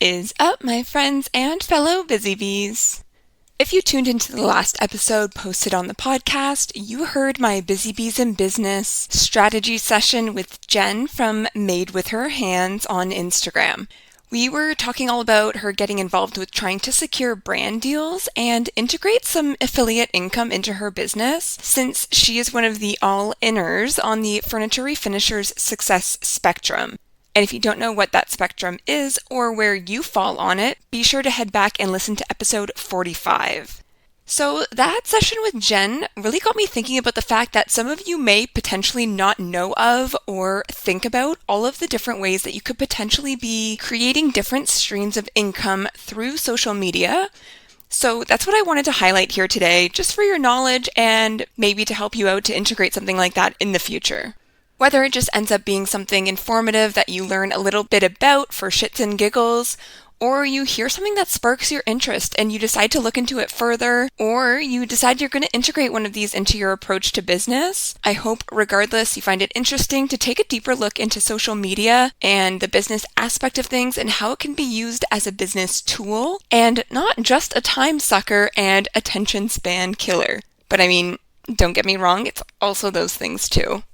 is up, my friends and fellow BusyBees? If you tuned into the last episode posted on the podcast, you heard my BusyBees in Business strategy session with Jen from Made with Her Hands on Instagram. We were talking all about her getting involved with trying to secure brand deals and integrate some affiliate income into her business, since she is one of the all-inners on the furniture refinishers success spectrum. And if you don't know what that spectrum is or where you fall on it, be sure to head back and listen to episode 45. So that session with Jen really got me thinking about the fact that some of you may potentially not know of or think about all of the different ways that you could potentially be creating different streams of income through social media. So that's what I wanted to highlight here today, just for your knowledge and maybe to help you out to integrate something like that in the future. Whether it just ends up being something informative that you learn a little bit about for shits and giggles, or you hear something that sparks your interest and you decide to look into it further, or you decide you're going to integrate one of these into your approach to business, I hope regardless you find it interesting to take a deeper look into social media and the business aspect of things and how it can be used as a business tool and not just a time sucker and attention span killer. But I mean, don't get me wrong, it's also those things too.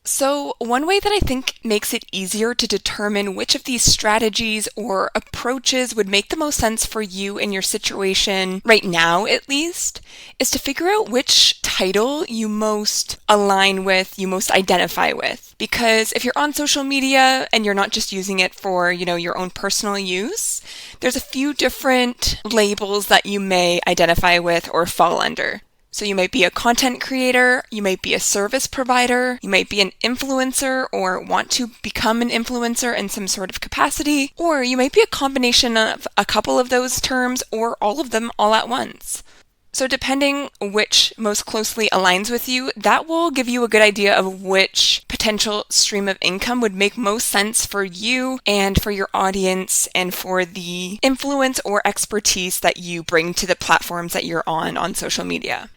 So one way that I think makes it easier to determine which of these strategies or approaches would make the most sense for you in your situation, right now at least, is to figure out which title you most align with, you most identify with. Because if you're on social media and you're not just using it for, your own personal use, there's a few different labels that you may identify with or fall under. So you might be a content creator, you might be a service provider, you might be an influencer or want to become an influencer in some sort of capacity, or you might be a combination of a couple of those terms or all of them all at once. So depending which most closely aligns with you, that will give you a good idea of which potential stream of income would make most sense for you and for your audience and for the influence or expertise that you bring to the platforms that you're on social media.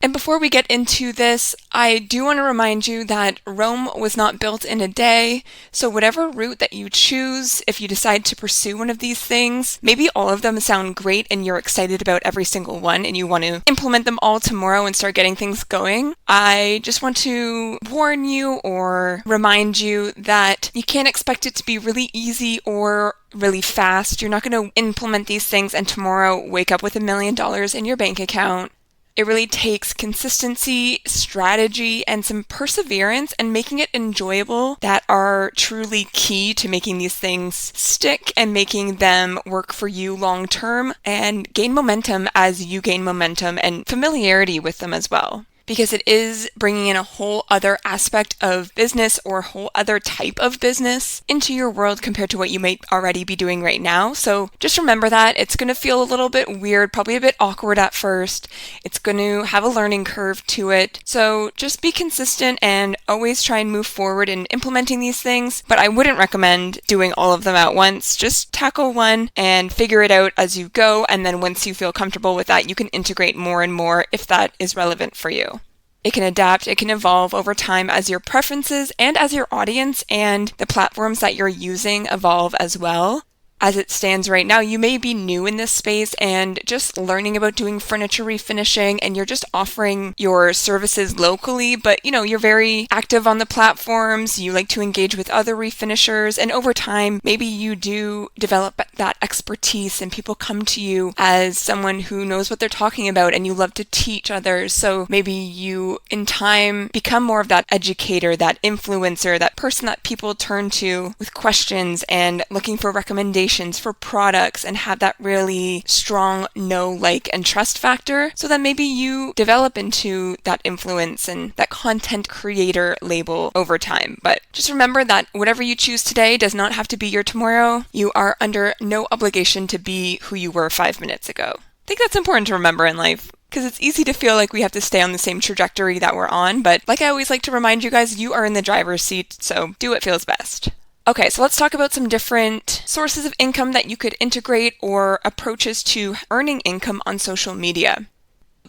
And before we get into this, I do want to remind you that Rome was not built in a day, so whatever route that you choose, if you decide to pursue one of these things, maybe all of them sound great and you're excited about every single one and you want to implement them all tomorrow and start getting things going. I just want to warn you or remind you that you can't expect it to be really easy or really fast. You're not going to implement these things and tomorrow wake up with $1 million in your bank account. It really takes consistency, strategy, and some perseverance and making it enjoyable that are truly key to making these things stick and making them work for you long term and gain momentum as you gain momentum and familiarity with them as well. Because it is bringing in a whole other aspect of business or a whole other type of business into your world compared to what you might already be doing right now. So just remember that it's going to feel a little bit weird, probably a bit awkward at first. It's going to have a learning curve to it. So just be consistent and always try and move forward in implementing these things. But I wouldn't recommend doing all of them at once. Just tackle one and figure it out as you go. And then once you feel comfortable with that, you can integrate more and more if that is relevant for you. It can adapt, it can evolve over time as your preferences and as your audience and the platforms that you're using evolve as well. As it stands right now, you may be new in this space and just learning about doing furniture refinishing and you're just offering your services locally, but you're very active on the platforms, you like to engage with other refinishers, and over time, maybe you do develop that expertise and people come to you as someone who knows what they're talking about and you love to teach others. So maybe you, in time, become more of that educator, that influencer, that person that people turn to with questions and looking for recommendations for products and have that really strong know, like, and trust factor so that maybe you develop into that influence and that content creator label over time. But just remember that whatever you choose today does not have to be your tomorrow. You are under no obligation to be who you were 5 minutes ago. I think that's important to remember in life, because it's easy to feel like we have to stay on the same trajectory that we're on. But like I always like to remind you guys, you are in the driver's seat, so do what feels best. Okay, so let's talk about some different sources of income that you could integrate or approaches to earning income on social media.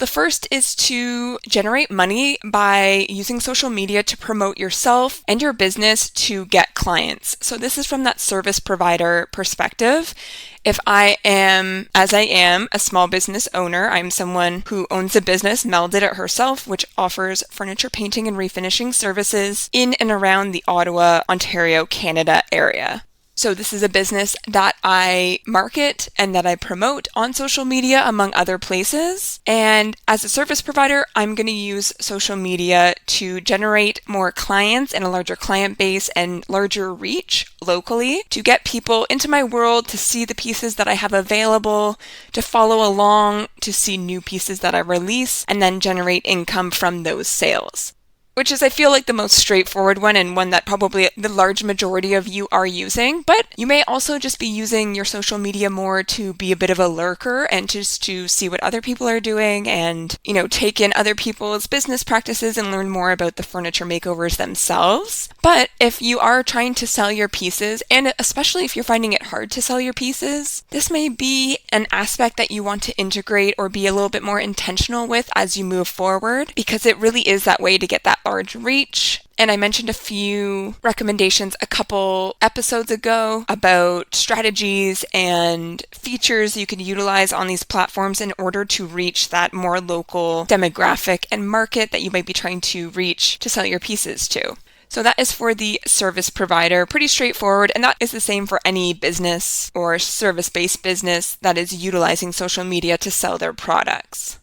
The first is to generate money by using social media to promote yourself and your business to get clients. So this is from that service provider perspective. If I am, as I am, a small business owner, I'm someone who owns a business, MelDidItHerself, which offers furniture painting and refinishing services in and around the Ottawa, Ontario, Canada area. So this is a business that I market and that I promote on social media, among other places. And as a service provider, I'm going to use social media to generate more clients and a larger client base and larger reach locally to get people into my world, to see the pieces that I have available, to follow along, to see new pieces that I release, and then generate income from those sales. Which is, I feel like, the most straightforward one, and one that probably the large majority of you are using. But you may also just be using your social media more to be a bit of a lurker and just to see what other people are doing and, take in other people's business practices and learn more about the furniture makeovers themselves. But if you are trying to sell your pieces, and especially if you're finding it hard to sell your pieces, this may be an aspect that you want to integrate or be a little bit more intentional with as you move forward, because it really is that way to get that large reach. And I mentioned a few recommendations a couple episodes ago about strategies and features you can utilize on these platforms in order to reach that more local demographic and market that you might be trying to reach to sell your pieces to. So that is for the service provider, pretty straightforward, and that is the same for any business or service-based business that is utilizing social media to sell their products.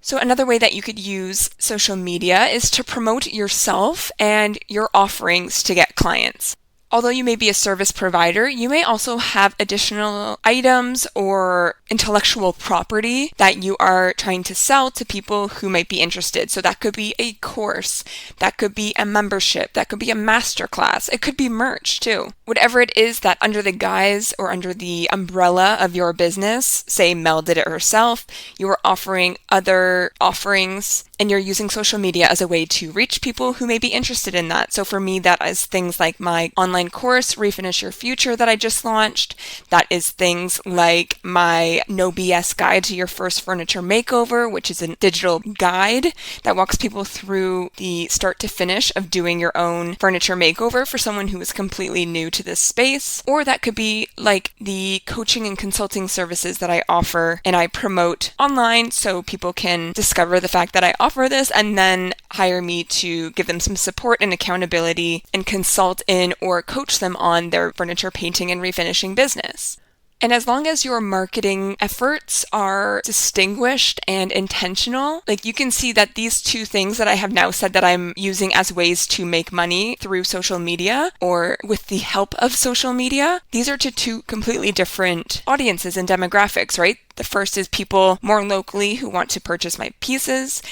So another way that you could use social media is to promote yourself and your offerings to get clients. Although you may be a service provider, you may also have additional items or intellectual property that you are trying to sell to people who might be interested. So that could be a course, that could be a membership, that could be a masterclass, it could be merch too. Whatever it is that under the guise or under the umbrella of your business, say MelDidItHerself, you are offering other offerings and you're using social media as a way to reach people who may be interested in that. So for me, that is things like my online course, Refinish Your Future, that I just launched. That is things like my No BS guide to your first furniture makeover, which is a digital guide that walks people through the start to finish of doing your own furniture makeover for someone who is completely new to this space. Or that could be like the coaching and consulting services that I offer and I promote online so people can discover the fact that I offer this and then hire me to give them some support and accountability and consult in or coach them on their furniture painting and refinishing business. And as long as your marketing efforts are distinguished and intentional, like you can see that these two things that I have now said that I'm using as ways to make money through social media or with the help of social media, these are to two completely different audiences and demographics, right? The first is people more locally who want to purchase my pieces.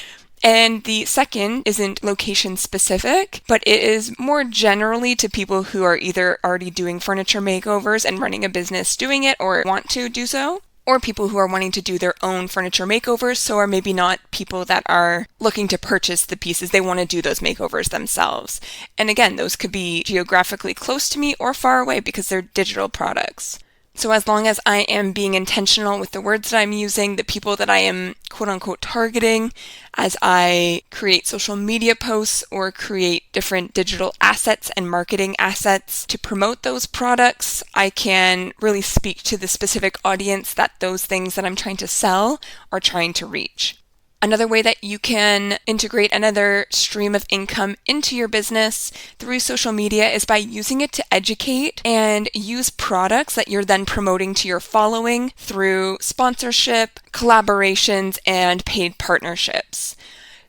And the second isn't location specific, but it is more generally to people who are either already doing furniture makeovers and running a business doing it or want to do so, or people who are wanting to do their own furniture makeovers, so are maybe not people that are looking to purchase the pieces. They want to do those makeovers themselves. And again, those could be geographically close to me or far away because they're digital products. So as long as I am being intentional with the words that I'm using, the people that I am quote unquote targeting as I create social media posts or create different digital assets and marketing assets to promote those products, I can really speak to the specific audience that those things that I'm trying to sell are trying to reach. Another way that you can integrate another stream of income into your business through social media is by using it to educate and use products that you're then promoting to your following through sponsorship, collaborations, and paid partnerships.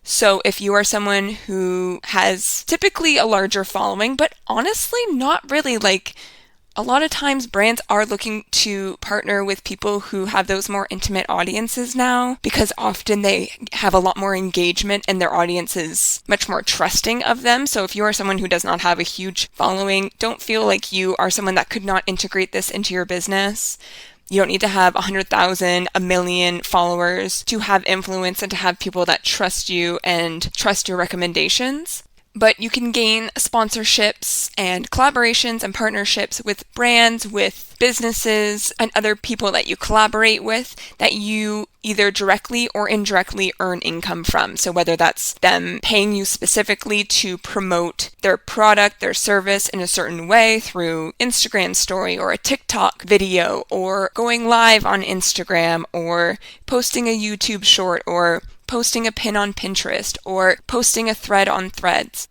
So if you are someone who has typically a larger following, but honestly not really, like a lot of times brands are looking to partner with people who have those more intimate audiences now because often they have a lot more engagement and their audience is much more trusting of them. So if you are someone who does not have a huge following, don't feel like you are someone that could not integrate this into your business. You don't need to have 100,000, a million followers to have influence and to have people that trust you and trust your recommendations. But you can gain sponsorships and collaborations and partnerships with brands, with businesses, and other people that you collaborate with that you either directly or indirectly earn income from. So whether that's them paying you specifically to promote their product, their service in a certain way through Instagram story or a TikTok video, or going live on Instagram, or posting a YouTube short, or posting a pin on Pinterest, or posting a thread on Threads.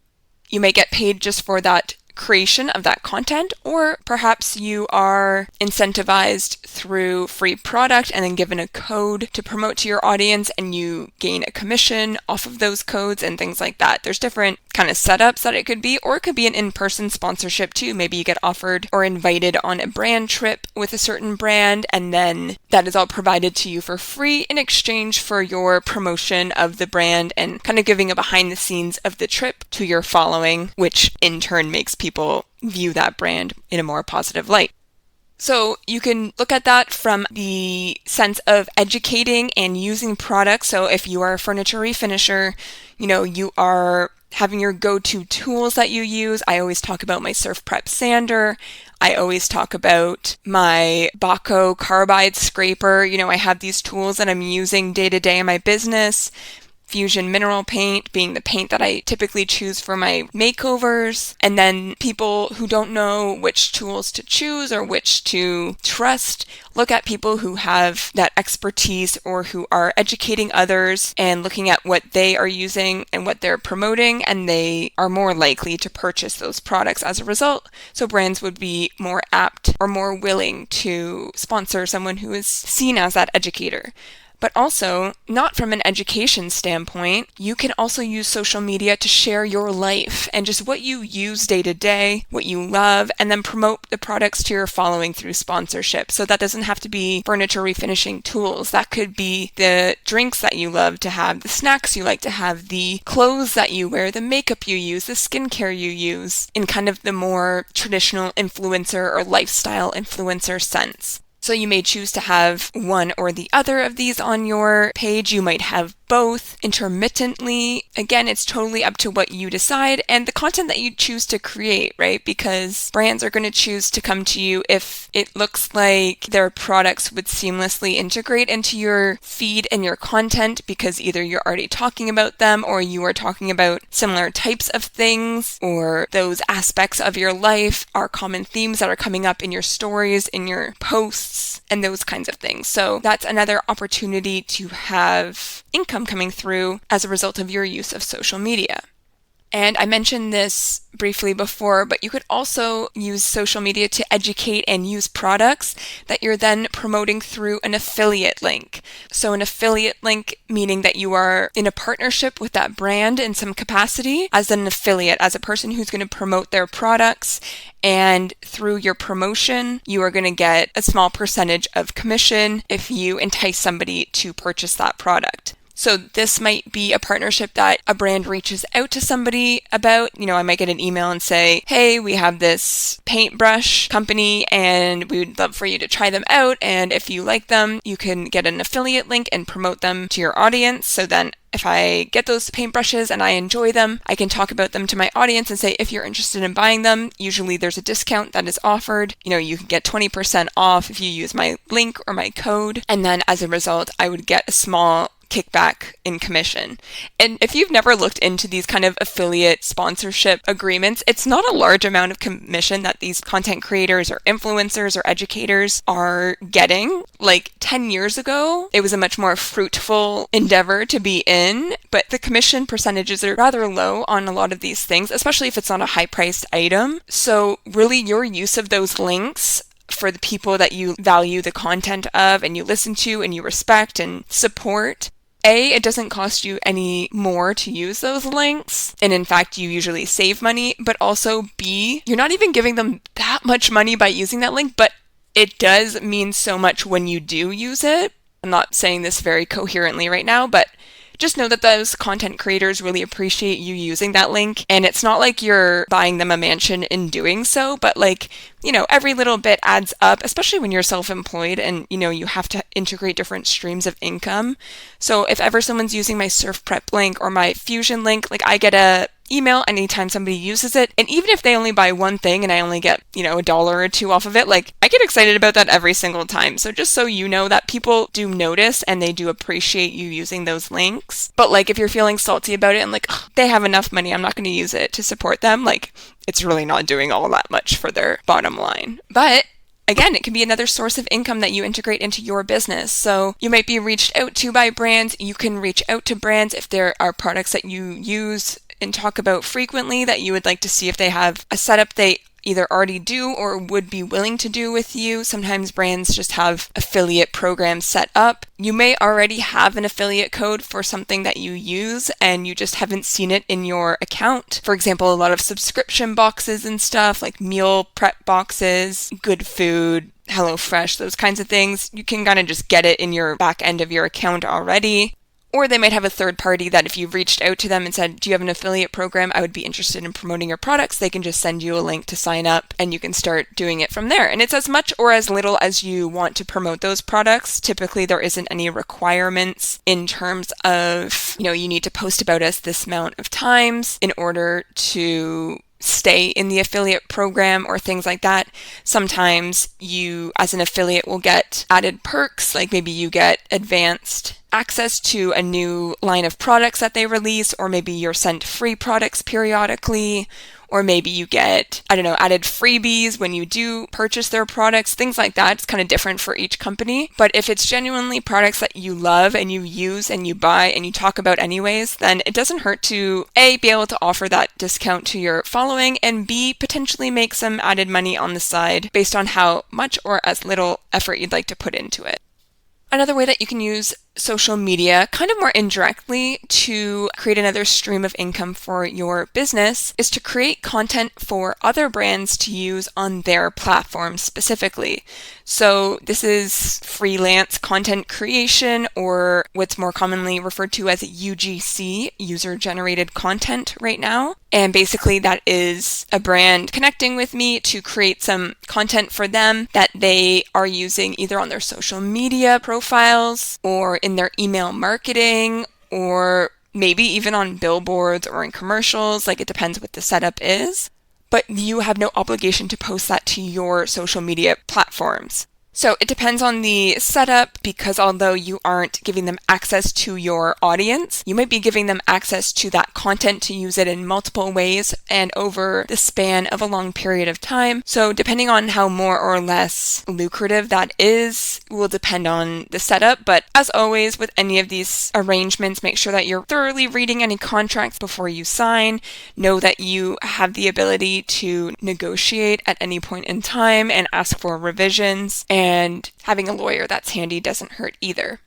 You may get paid just for that creation of that content, or perhaps you are incentivized through free product and then given a code to promote to your audience, and you gain a commission off of those codes and things like that. There's different kind of setups that it could be, or it could be an in-person sponsorship too. Maybe you get offered or invited on a brand trip with a certain brand, and then that is all provided to you for free in exchange for your promotion of the brand and kind of giving a behind the scenes of the trip to your following, which in turn makes people view that brand in a more positive light. So you can look at that from the sense of educating and using products. So if you are a furniture refinisher, you are having your go-to tools that you use. I always talk about my Surf Prep sander. I always talk about my Baco carbide scraper. I have these tools that I'm using day to day in my business. Fusion mineral paint being the paint that I typically choose for my makeovers. And then people who don't know which tools to choose or which to trust, look at people who have that expertise or who are educating others and looking at what they are using and what they're promoting, and they are more likely to purchase those products as a result. So brands would be more apt or more willing to sponsor someone who is seen as that educator. But also, not from an education standpoint, you can also use social media to share your life and just what you use day to day, what you love, and then promote the products to your following through sponsorship. So that doesn't have to be furniture refinishing tools. That could be the drinks that you love to have, the snacks you like to have, the clothes that you wear, the makeup you use, the skincare you use, in kind of the more traditional influencer or lifestyle influencer sense. So you may choose to have one or the other of these on your page. You might have both intermittently. Again, it's totally up to what you decide and the content that you choose to create, right? Because brands are going to choose to come to you if it looks like their products would seamlessly integrate into your feed and your content, because either you're already talking about them or you are talking about similar types of things, or those aspects of your life are common themes that are coming up in your stories, in your posts, and those kinds of things. So that's another opportunity to have income coming through as a result of your use of social media. And I mentioned this briefly before, but you could also use social media to educate and use products that you're then promoting through an affiliate link. So an affiliate link meaning that you are in a partnership with that brand in some capacity as an affiliate, as a person who's going to promote their products. And through your promotion, you are going to get a small percentage of commission if you entice somebody to purchase that product. So this might be a partnership that a brand reaches out to somebody about. I might get an email and say, hey, we have this paintbrush company and we would love for you to try them out. And if you like them, you can get an affiliate link and promote them to your audience. So then if I get those paintbrushes and I enjoy them, I can talk about them to my audience and say, if you're interested in buying them, usually there's a discount that is offered. You can get 20% off if you use my link or my code. And then as a result, I would get a small kickback in commission. And if you've never looked into these kind of affiliate sponsorship agreements, it's not a large amount of commission that these content creators or influencers or educators are getting. Like 10 years ago, it was a much more fruitful endeavor to be in, but the commission percentages are rather low on a lot of these things, especially if it's not a high-priced item. So really your use of those links for the people that you value the content of and you listen to and you respect and support, it doesn't cost you any more to use those links, and in fact, you usually save money, but also B, you're not even giving them that much money by using that link, but it does mean so much when you do use it. I'm not saying this very coherently right now, but just know that those content creators really appreciate you using that link. And it's not like you're buying them a mansion in doing so, but every little bit adds up, especially when you're self-employed and, you have to integrate different streams of income. So if ever someone's using my Surf Prep link or my Fusion link, I get a email anytime somebody uses it. And even if they only buy one thing and I only get, $1 or $2 off of it, like I get excited about that every single time. So just so you know that people do notice and they do appreciate you using those links. But like if you're feeling salty about it and like, they have enough money, I'm not going to use it to support them, like it's really not doing all that much for their bottom line. But again, it can be another source of income that you integrate into your business. So you might be reached out to by brands. You can reach out to brands if there are products that you use and talk about frequently that you would like to see if they have a setup they either already do or would be willing to do with you. Sometimes brands just have affiliate programs set up. You may already have an affiliate code for something that you use and you just haven't seen it in your account. For example, a lot of subscription boxes and stuff like meal prep boxes, good food, HelloFresh, those kinds of things. You can kind of just get it in your back end of your account already. Or they might have a third party that if you've reached out to them and said, do you have an affiliate program? I would be interested in promoting your products. They can just send you a link to sign up and you can start doing it from there. And it's as much or as little as you want to promote those products. Typically, there isn't any requirements in terms of, you need to post about us this amount of times in order to stay in the affiliate program or things like that. Sometimes you, as an affiliate, will get added perks, like maybe you get advanced access to a new line of products that they release, or maybe you're sent free products periodically, or maybe you get, added freebies when you do purchase their products, things like that. It's kind of different for each company. But if it's genuinely products that you love and you use and you buy and you talk about anyways, then it doesn't hurt to A, be able to offer that discount to your following, and B, potentially make some added money on the side based on how much or as little effort you'd like to put into it. Another way that you can use social media kind of more indirectly to create another stream of income for your business is to create content for other brands to use on their platforms specifically. So this is freelance content creation, or what's more commonly referred to as UGC, user-generated content right now. And basically that is a brand connecting with me to create some content for them that they are using either on their social media profiles or in their email marketing, or maybe even on billboards or in commercials. Like, it depends what the setup is. But you have no obligation to post that to your social media platforms. So it depends on the setup, because although you aren't giving them access to your audience, you might be giving them access to that content to use it in multiple ways and over the span of a long period of time. So depending on how more or less lucrative that is will depend on the setup. But as always with any of these arrangements, make sure that you're thoroughly reading any contracts before you sign. Know that you have the ability to negotiate at any point in time and ask for revisions. And having a lawyer that's handy doesn't hurt either.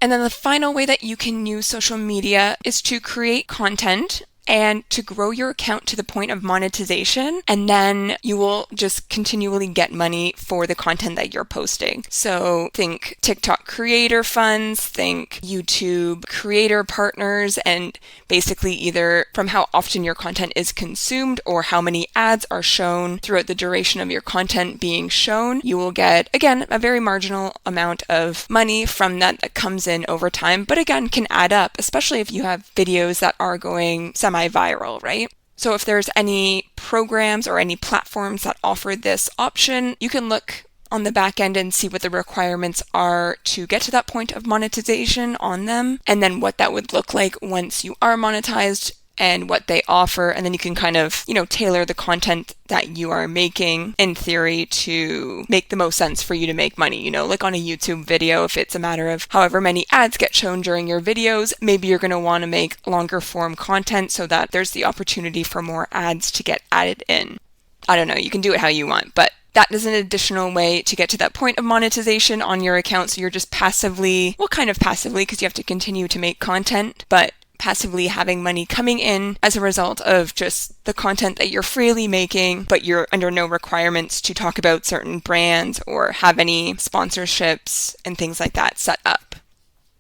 And then the final way that you can use social media is to create content and to grow your account to the point of monetization, and then you will just continually get money for the content that you're posting. So think TikTok creator funds, think YouTube creator partners, and basically either from how often your content is consumed or how many ads are shown throughout the duration of your content being shown, you will get, again, a very marginal amount of money from that comes in over time, but again, can add up, especially if you have videos that are going semi-viral, right? So if there's any programs or any platforms that offer this option, you can look on the back end and see what the requirements are to get to that point of monetization on them, and then what that would look like once you are monetized and what they offer. And then you can kind of, tailor the content that you are making in theory to make the most sense for you to make money. Like on a YouTube video, if it's a matter of however many ads get shown during your videos, maybe you're going to want to make longer form content so that there's the opportunity for more ads to get added in. I don't know, you can do it how you want, but that is an additional way to get to that point of monetization on your account. So you're just passively, kind of passively, because you have to continue to make content, but passively having money coming in as a result of just the content that you're freely making, but you're under no requirements to talk about certain brands or have any sponsorships and things like that set up.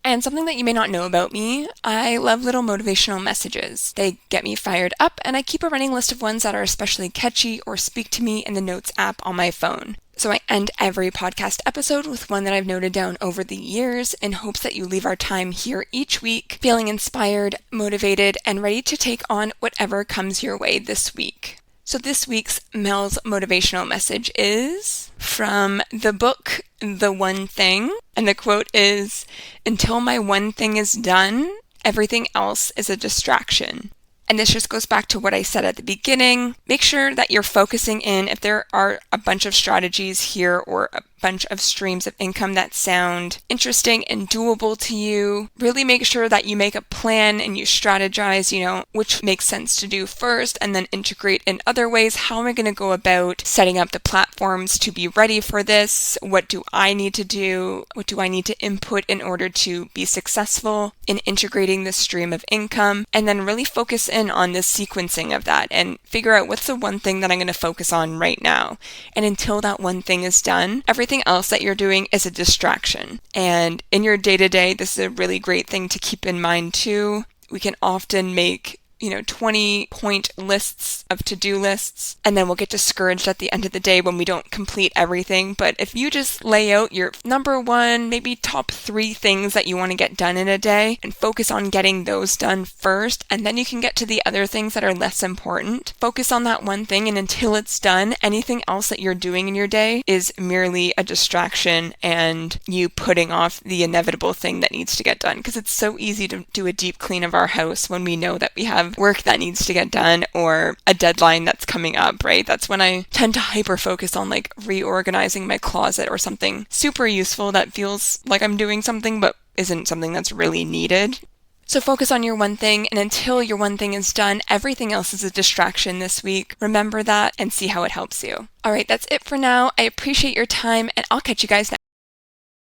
And something that you may not know about me, I love little motivational messages. They get me fired up, and I keep a running list of ones that are especially catchy or speak to me in the Notes app on my phone. So I end every podcast episode with one that I've noted down over the years in hopes that you leave our time here each week feeling inspired, motivated, and ready to take on whatever comes your way this week. So this week's Mel's motivational message is from the book The One Thing, and the quote is, "Until my one thing is done, everything else is a distraction." And this just goes back to what I said at the beginning. Make sure that you're focusing in if there are a bunch of strategies here or a bunch of streams of income that sound interesting and doable to you. Really make sure that you make a plan and you strategize, which makes sense to do first, and then integrate in other ways. How am I going to go about setting up the platforms to be ready for this? What do I need to do? What do I need to input in order to be successful in integrating this stream of income? And then really focus in on the sequencing of that and figure out what's the one thing that I'm going to focus on right now. And until that one thing is done, everything else that you're doing is a distraction. And in your day-to-day, this is a really great thing to keep in mind too. We can often make 20-point lists of to-do lists, and then we'll get discouraged at the end of the day when we don't complete everything. But if you just lay out your number one, maybe top 3 things that you want to get done in a day and focus on getting those done first, and then you can get to the other things that are less important. Focus on that one thing, and until it's done, anything else that you're doing in your day is merely a distraction and you putting off the inevitable thing that needs to get done. Because it's so easy to do a deep clean of our house when we know that we have work that needs to get done or a deadline that's coming up, right? That's when I tend to hyper focus on reorganizing my closet or something super useful that feels like I'm doing something but isn't something that's really needed. So focus on your one thing, and until your one thing is done, everything else is a distraction this week. Remember that and see how it helps you. All right, that's it for now. I appreciate your time, and I'll catch you guys next